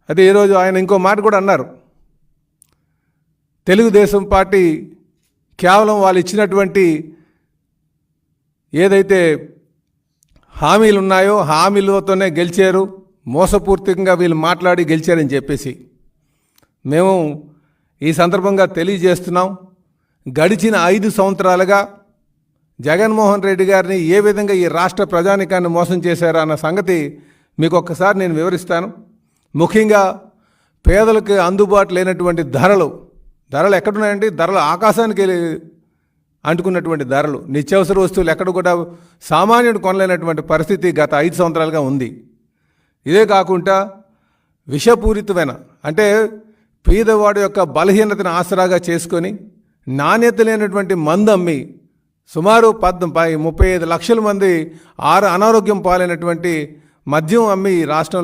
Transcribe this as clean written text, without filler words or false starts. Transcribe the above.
అయితే ఈరోజు ఆయన ఇంకో మాట కూడా అన్నారు. తెలుగుదేశం పార్టీ కేవలం వాళ్ళు ఇచ్చినటువంటి ఏదైతే హామీలు ఉన్నాయో హామీలతోనే గెలిచారు, మోసపూర్తికంగా వీళ్ళు మాట్లాడి గెలిచారని చెప్పేసి మేము ఈ సందర్భంగా తెలియజేస్తున్నాం. గడిచిన 5 సంవత్సరాలుగా జగన్మోహన్ రెడ్డి గారిని ఏ విధంగా ఈ రాష్ట్ర ప్రజానికాన్ని మోసం చేశారో అన్న సంగతి మీకు ఒక్కసారి నేను వివరిస్తాను. ముఖ్యంగా పేదలకు అందుబాటు లేనటువంటి ధరలు ఎక్కడున్నాయండి? ధరలు ఆకాశానికి అంటుకున్నటువంటి ధరలు, నిత్యావసర వస్తువులు ఎక్కడ కూడా సామాన్యుడు కొనలేనటువంటి పరిస్థితి గత 5 సంవత్సరాలుగా ఉంది. ఇదే కాకుండా విషపూరితమైన అంటే పేదవాడి యొక్క బలహీనతను ఆసరాగా చేసుకొని నాణ్యత లేనటువంటి మందు అమ్మి సుమారు 35 లక్షల మంది అనారోగ్యం పాలైనటువంటి మద్యం అమ్మి ఈ రాష్ట్రంలో